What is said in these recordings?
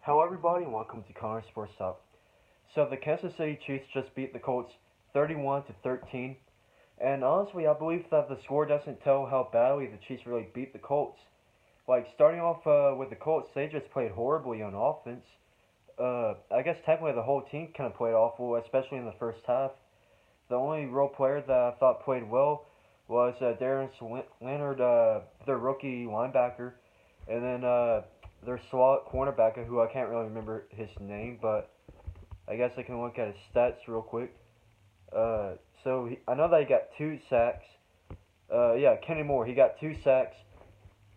Hello, everybody, and welcome to Kanas Sports Talk. So the Kansas City Chiefs just beat the Colts 31 to 13, and honestly, I believe that the score doesn't tell how badly the Chiefs really beat the Colts. Like starting off with the Colts, they just played horribly on offense. I guess technically the whole team kind of played awful, especially in the first half. The only real player that I thought played well was Darius Leonard, their rookie linebacker, and then their slot cornerback, who I can't really remember his name, but I guess I can look at his stats real quick. I know that he got 2 sacks. Yeah, Kenny Moore, he got 2 sacks.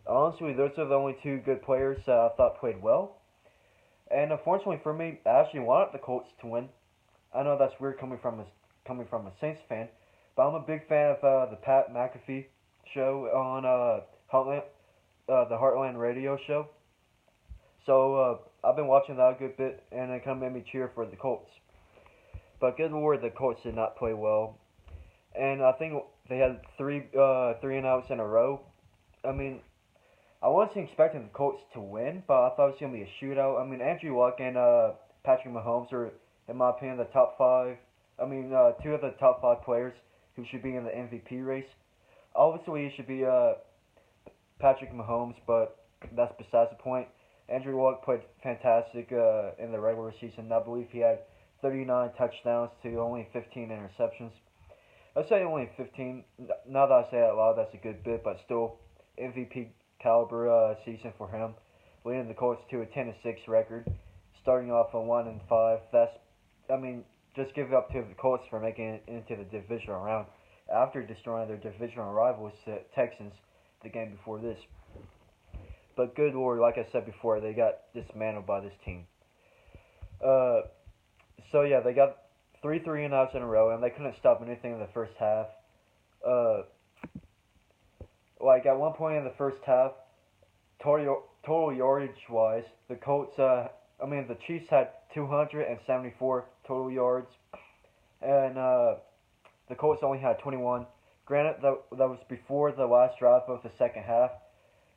Honestly, those are the only two good players I thought played well. And unfortunately for me, I actually wanted the Colts to win. I know that's weird coming from a Saints fan, but I'm a big fan of the Pat McAfee show on the Heartland Radio show. I've been watching that a good bit, and it kind of made me cheer for the Colts. But good lord, the Colts did not play well, and I think they had three and outs in a row. I mean, I wasn't expecting the Colts to win, but I thought it was gonna be a shootout. I mean, Andrew Luck and Patrick Mahomes are, in my opinion, the top five. I mean, two of the top five players who should be in the MVP race. Obviously, it should be Patrick Mahomes, but that's besides the point. Andrew Luck played fantastic in the regular season. I believe he had 39 touchdowns to only 15 interceptions. I'd say only 15. Now that I say it out loud, that's a good bit, but still MVP caliber season for him, leading the Colts to a 10-6 record, starting off a 1-5. I mean, just give it up to the Colts for making it into the divisional round after destroying their divisional rivals, the Texans, the game before this. But good lord, like I said before, they got dismantled by this team. Uh, they got three and outs in a row, and they couldn't stop anything in the first half. Uh, at one point in the first half, total yardage wise, the Chiefs had 274 total yards, and the Colts only had 21. Granted, that was before the last drive of the second half,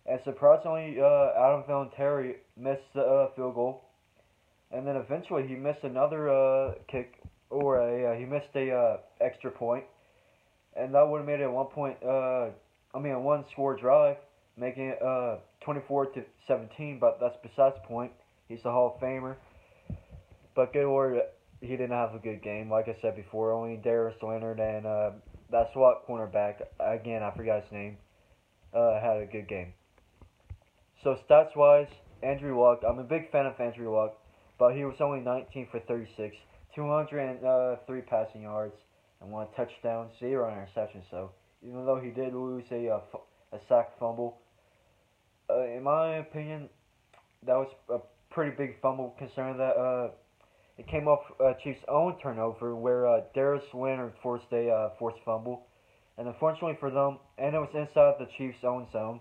and surprisingly, Adam Vinatieri missed the field goal, and then eventually he missed another kick, or he missed a extra point, and that would have made it a one-score drive, making it 24 to 17. But that's besides the point. He's a Hall of Famer. But good lord, he didn't have a good game. Like I said before, only Darius Leonard and that slot cornerback, again I forgot his name, had a good game. So stats wise, Andrew Luck, I'm a big fan of Andrew Luck, but he was only 19 for 36, 203 passing yards, and 1 touchdown, 0 interceptions. So even though he did lose a sack fumble, in my opinion, that was a pretty big fumble considering that it came off Chiefs' own turnover where Darius Leonard forced a forced fumble, and unfortunately for them, and it was inside the Chiefs' own zone.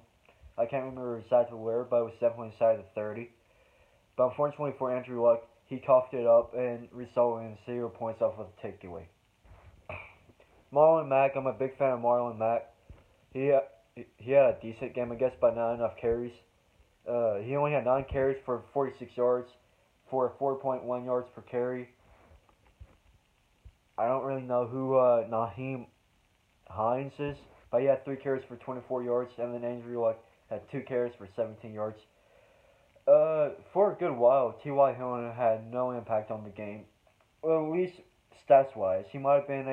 I can't remember exactly where, but it was definitely inside the 30. But unfortunately for Andrew Luck, he coughed it up and resulted in 0 points off of the takeaway. Marlon Mack, I'm a big fan of Marlon Mack. He had a decent game, I guess, but not enough carries. He only had 9 carries for 46 yards, for 4.1 yards per carry. I don't really know who Naheem Hines is, but he had 3 carries for 24 yards, and then Andrew Luck had 2 carries for 17 yards. For a good while, T.Y. Hilton had no impact on the game. Well, at least stats-wise. He might have been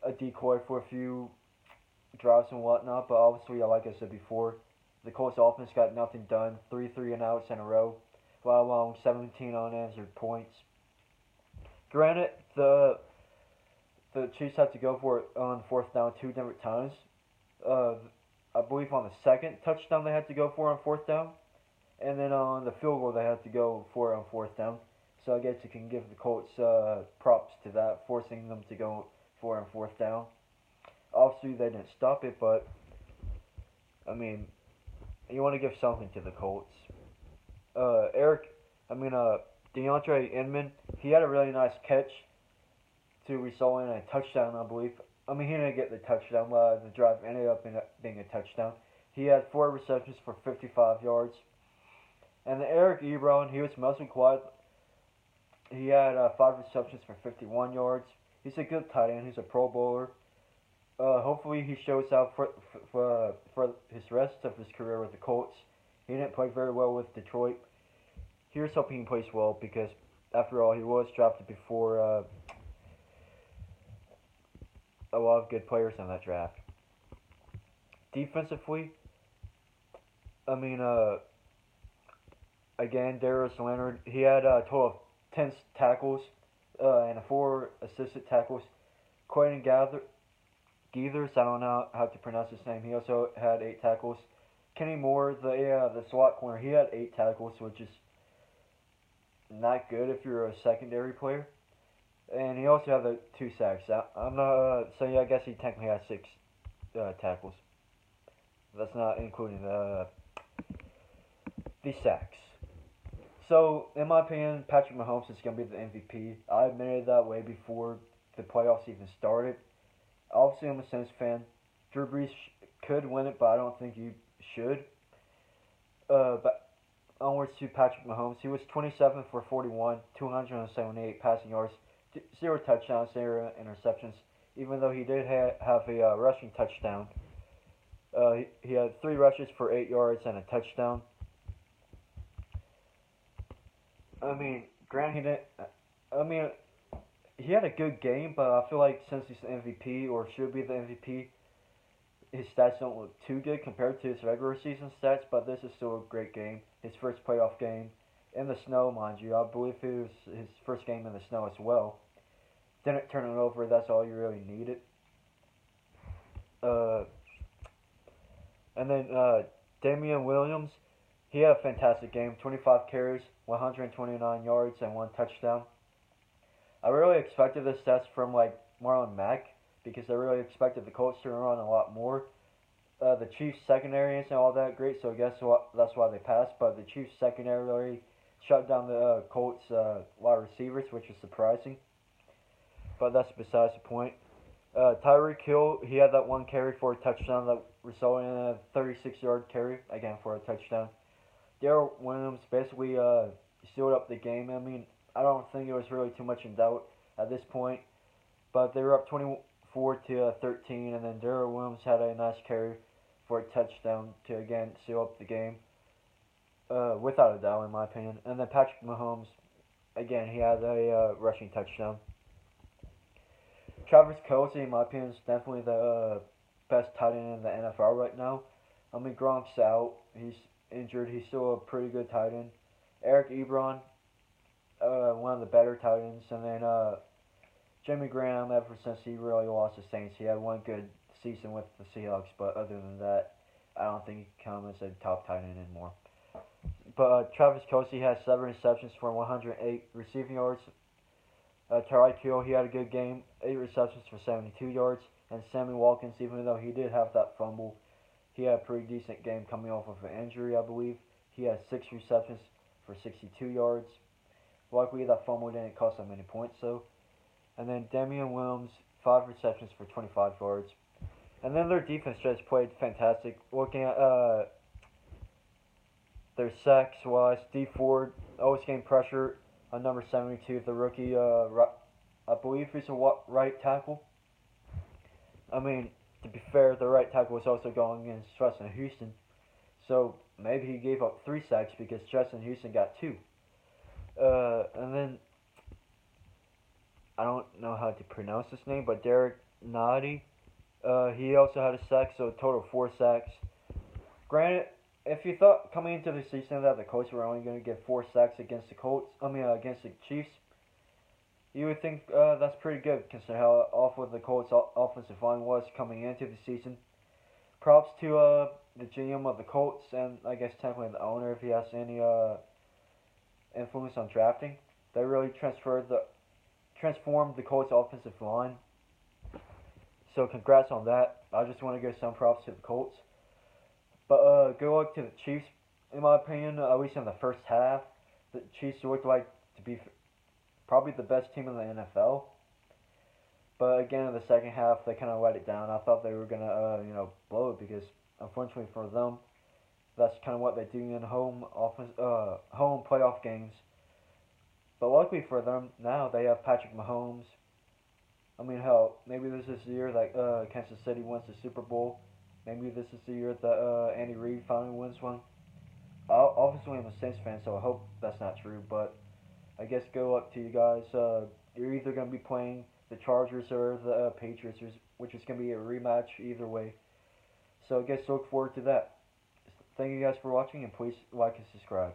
a decoy for a few drives and whatnot, but obviously, like I said before, the Colts offense got nothing done. 3 and outs in a row, while allowing 17 unanswered points. Granted, the Chiefs had to go for it on 4th down 2 different times. I believe on the second touchdown they had to go for on 4th down, and then on the field goal they had to go for it on 4th down. So I guess you can give the Colts props to that, forcing them to go for it on 4th down. Obviously they didn't stop it, but I mean, you want to give something to the Colts. DeAndre Inman, he had a really nice catch to result in a touchdown, I believe. I mean, he didn't get the touchdown, but the drive ended up being a touchdown. He had 4 receptions for 55 yards. And then Eric Ebron, he was mostly quiet. He had 5 receptions for 51 yards. He's a good tight end. He's a Pro Bowler. Hopefully he shows out for his rest of his career with the Colts. He didn't play very well with Detroit. Here's hoping he plays well because, after all, he was drafted before a lot of good players in that draft. Defensively, I mean, again, Darius Leonard, he had a total of 10 tackles and 4 assisted tackles. Quentin Geathers, I don't know how to pronounce his name, he also had 8 tackles. Kenny Moore, the slot corner, he had 8 tackles, which is not good if you're a secondary player. And he also had the 2 sacks. I'm not, so yeah, I guess he technically has 6 tackles. That's not including the sacks. So, in my opinion, Patrick Mahomes is going to be the MVP. I admitted that way before the playoffs even started. Obviously, I'm a Saints fan. Drew Brees could win it, but I don't think he should. But onwards to Patrick Mahomes. He was 27 for 41, 278 passing yards, 0 touchdowns, 0 interceptions. Even though he did have a rushing touchdown. He had 3 rushes for 8 yards and a touchdown. I mean, granted, he didn't. I mean, he had a good game, but I feel like since he's the MVP or should be the MVP, his stats don't look too good compared to his regular season stats. But this is still a great game. His first playoff game in the snow, mind you. I believe it was his first game in the snow as well. Didn't turn it over. That's all you really needed. Uh, and then Damian Williams, he had a fantastic game. 25 carries, 129 yards, and 1 touchdown. I really expected this stats from like Marlon Mack because I really expected the Colts to run a lot more. The Chiefs secondary isn't all that great, so I guess that's why they passed. But the Chiefs secondary shut down the Colts wide receivers, which is surprising. But that's besides the point. Tyreek Hill, he had that 1 carry for a touchdown that resulted in a 36-yard carry, again for a touchdown. Darrell Williams basically sealed up the game. I mean, I don't think it was really too much in doubt at this point. But they were up 24 to 13, and then Darrell Williams had a nice carry for a touchdown to again seal up the game. Without a doubt, in my opinion. And then Patrick Mahomes, again, he had a rushing touchdown. Travis Kelce, in my opinion, is definitely the best tight end in the NFL right now. I mean, Gronk's out. He's injured. He's still a pretty good tight end. Eric Ebron, one of the better tight ends. And then Jimmy Graham, ever since he really lost the Saints, he had 1 good season with the Seahawks. But other than that, I don't think he can come as a top tight end anymore. But Travis Kelce has 7 receptions for 108 receiving yards. Tyreek Hill, he had a good game, 8 receptions for 72 yards. And Sammy Watkins, even though he did have that fumble, he had a pretty decent game coming off of an injury, I believe. He had 6 receptions for 62 yards. Luckily, that fumble didn't cost him any points, though. And then Damian Williams, 5 receptions for 25 yards. And then their defense just played fantastic. Looking at their sacks-wise, D Ford always getting pressure on number 72, the rookie, I believe he's a right tackle. I mean, to be fair, the right tackle was also going against Justin Houston. So maybe he gave up 3 sacks because Justin Houston got 2. And then, I don't know how to pronounce his name, but Derek Nadi, he also had a sack, so a total of 4 sacks. Granted, if you thought coming into the season that the Colts were only going to get 4 sacks against against the Chiefs, you would think that's pretty good considering how awful the Colts' offensive line was coming into the season. Props to the GM of the Colts and I guess technically the owner if he has any influence on drafting. They really transformed the Colts' offensive line. So congrats on that. I just want to give some props to the Colts. But good luck to the Chiefs. In my opinion, at least in the first half, the Chiefs looked like to be probably the best team in the NFL. But again, in the second half, they kind of let it down. I thought they were gonna, blow it because unfortunately for them, That's kind of what they do in home playoff games. But luckily for them, now they have Patrick Mahomes. I mean, hell, maybe this is the year that Kansas City wins the Super Bowl. Maybe this is the year that Andy Reid finally wins one. Obviously, I'm a Saints fan, so I hope that's not true. But I guess go up to you guys. You're either going to be playing the Chargers or the Patriots, which is going to be a rematch either way. So I guess look forward to that. Thank you guys for watching, and please like and subscribe.